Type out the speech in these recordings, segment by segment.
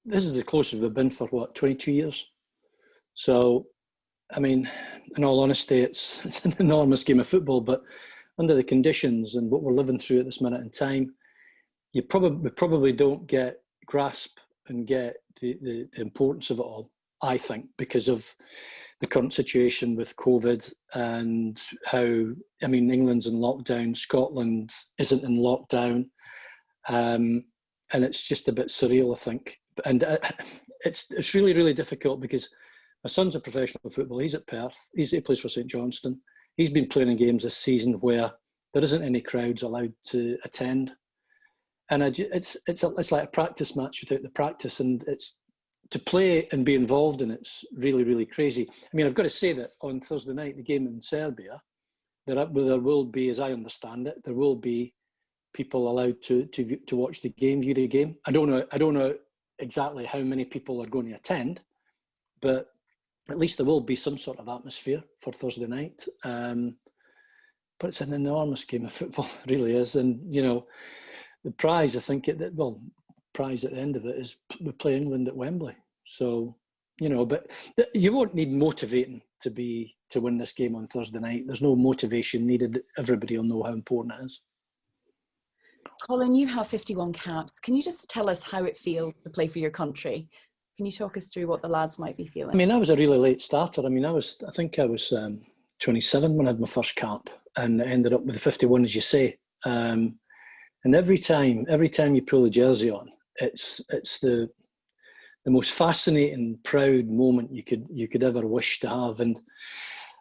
this is the closest we've been for, what, 22 years? So, I mean, in all honesty, it's an enormous game of football, but under the conditions and what we're living through at this minute in time, we probably don't grasp and get the importance of it all, I think, because of the current situation with COVID and how, I mean, England's in lockdown, Scotland isn't in lockdown, and it's just a bit surreal, I think. And it's really, really difficult because my son's a professional footballer. He's at Perth. He plays for St Johnstone. He's been playing in games this season where there isn't any crowds allowed to attend, and it's like a practice match without the practice, and it's to play and be involved in it's really, really crazy. I mean, I've got to say that on Thursday night, the game in Serbia, there will be, as I understand it, there will be people allowed to watch the game, view the game. I don't know exactly how many people are going to attend, but at least there will be some sort of atmosphere for Thursday night. But it's an enormous game of football, it really is. And, you know, the prize, I think, prize at the end of it is we play England at Wembley. So, you know, but you won't need motivating to win this game on Thursday night. There's no motivation needed. Everybody will know how important it is. Colin, you have 51 caps. Can you just tell us how it feels to play for your country? Can you talk us through what the lads might be feeling? I mean, I was a really late starter. I mean, I think I was 27 when I had my first cap, and I ended up with the 51, as you say. And every time you pull the jersey on, it's the most fascinating, proud moment you could ever wish to have. And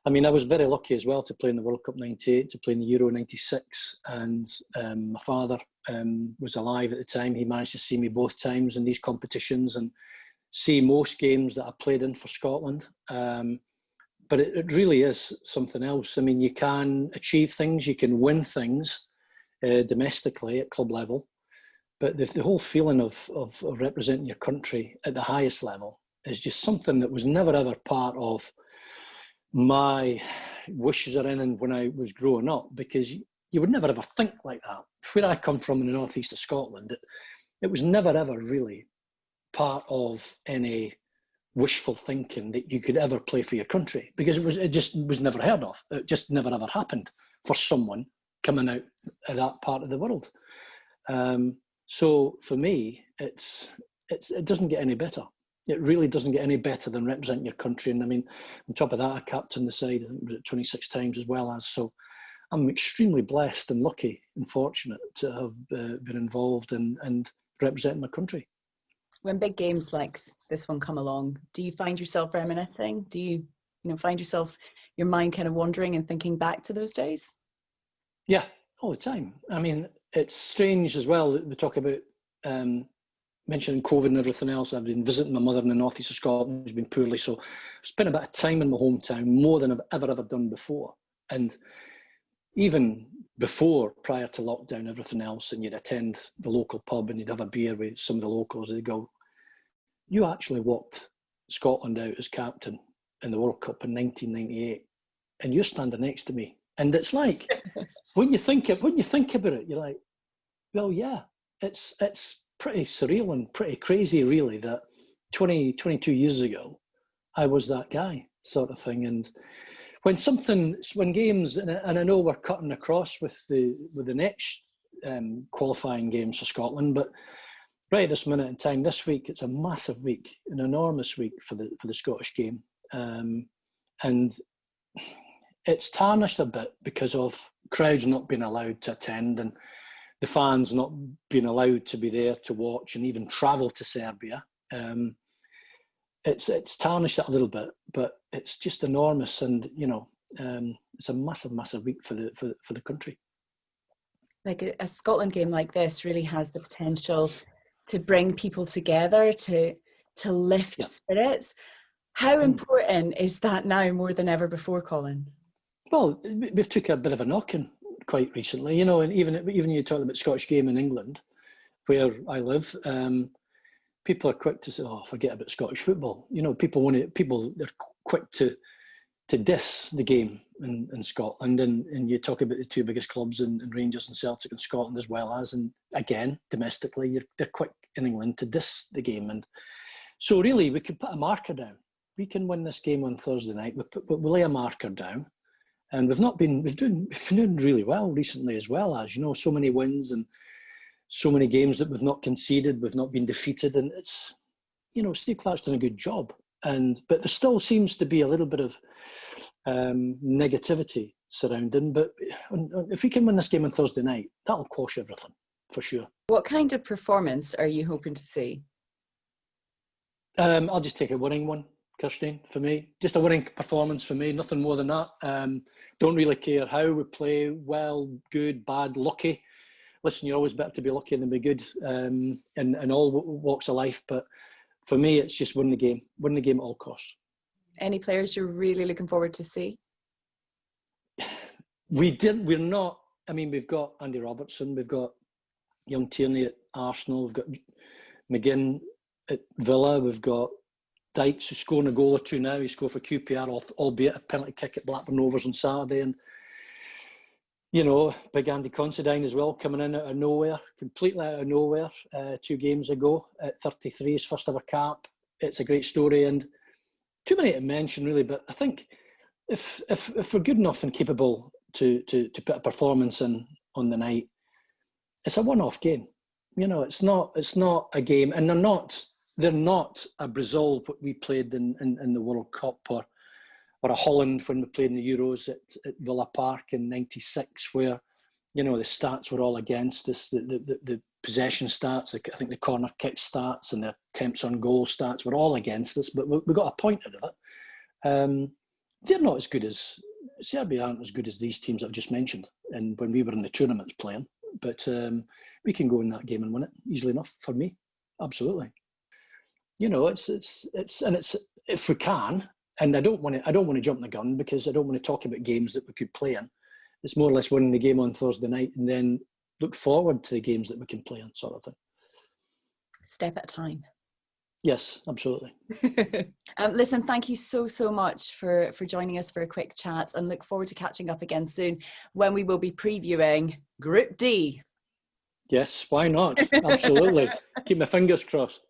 I mean, I was very lucky as well to play in the World Cup '98, to play in the Euro '96, and my father was alive at the time. He managed to see me both times in these competitions and see most games that I played in for Scotland. But it really is something else. I mean, you can achieve things, you can win things domestically at club level, but the whole feeling of representing your country at the highest level is just something that was never ever part of my wishes or anything when I was growing up, because you would never ever think like that. Where I come from in the northeast of Scotland, it was never ever really part of any wishful thinking that you could ever play for your country, because it just was never heard of. It just never ever happened for someone coming out of that part of the world. So for me, it doesn't get any better. It really doesn't get any better than representing your country. And I mean, on top of that, I captained the side, I think it was 26 times as well as. So I'm extremely blessed and lucky and fortunate to have been involved and representing my country. When big games like this one come along, do you find yourself reminiscing? Do you find yourself, your mind kind of wandering and thinking back to those days? Yeah, all the time. I mean, it's strange as well that we talk about mentioning COVID and everything else. I've been visiting my mother in the northeast of Scotland, who's been poorly, so I've spent a bit of time in my hometown, more than I've ever done before. And even before, prior to lockdown, everything else, and you'd attend the local pub and you'd have a beer with some of the locals, they'd go, "You actually walked Scotland out as captain in the World Cup in 1998, and you're standing next to me." And it's like, when you think about it, you're like, well, yeah, it's pretty surreal and pretty crazy, really, that 22 years ago, I was that guy, sort of thing. And when games, and I know we're cutting across with the next qualifying games for Scotland, but right at this minute in time, this week, it's a massive week, an enormous week for the Scottish game. And it's tarnished a bit because of crowds not being allowed to attend and the fans not being allowed to be there to watch and even travel to Serbia. It's tarnished it a little bit, but it's just enormous, and it's a massive, massive week for the country. Like a Scotland game like this really has the potential to bring people together, to lift spirits. How important is that now more than ever before, Colin? Well, we've took a bit of a knocking quite recently, and even you talk about Scottish game in England, where I live, people are quick to say, "Oh, forget about Scottish football." They're quick to to diss the game in Scotland, and you talk about the two biggest clubs in Rangers and Celtic in Scotland as well as, and again, domestically, they're quick in England to diss the game. And so really, we could put a marker down. We can win this game on Thursday night. We'll lay a marker down. And we've been doing really well recently as well, as, you know, so many wins and so many games that we've not conceded, we've not been defeated. And it's, you know, Steve Clarke's done a good job. But there still seems to be a little bit of negativity surrounding. But if we can win this game on Thursday night, that'll quash everything, for sure. What kind of performance are you hoping to see? I'll just take a winning one, Kirsteen, for me. Just a winning performance for me, nothing more than that. Don't really care how we play, well, good, bad, lucky. Listen, you're always better to be lucky than be good in all walks of life. But for me, it's just win the game at all costs. Any players you're really looking forward to see? We're not. I mean, we've got Andy Robertson, we've got young Tierney at Arsenal, we've got McGinn at Villa, we've got Dykes, who's scoring a goal or two now. He scored for QPR, albeit a penalty kick at Blackburn Rovers on Saturday. And, you know, big Andy Considine as well, coming in out of nowhere, completely out of nowhere 2 games ago at 33, his first ever cap. It's a great story, and too many to mention really, but I think if we're good enough and capable to put a performance in on the night, it's a one-off game. You know, it's not a game, and they're not a Brazil, what we played in the World Cup, or a Holland when we played in the Euros at Villa Park in '96, where, you know, the stats were all against us. The possession stats, I think the corner kick stats and the attempts on goal stats were all against us, but we got a point out of it. They're not as good as, Serbia aren't as good as these teams I've just mentioned, and when we were in the tournaments playing. But we can go in that game and win it easily enough for me. Absolutely. You know, it's if we can, and I don't want to jump the gun, because I don't want to talk about games that we could play in. It's more or less winning the game on Thursday night and then look forward to the games that we can play in, sort of thing. Step at a time. Yes, absolutely. Listen, thank you so much for joining us for a quick chat, and look forward to catching up again soon when we will be previewing Group D. Yes, why not? Absolutely. Keep my fingers crossed.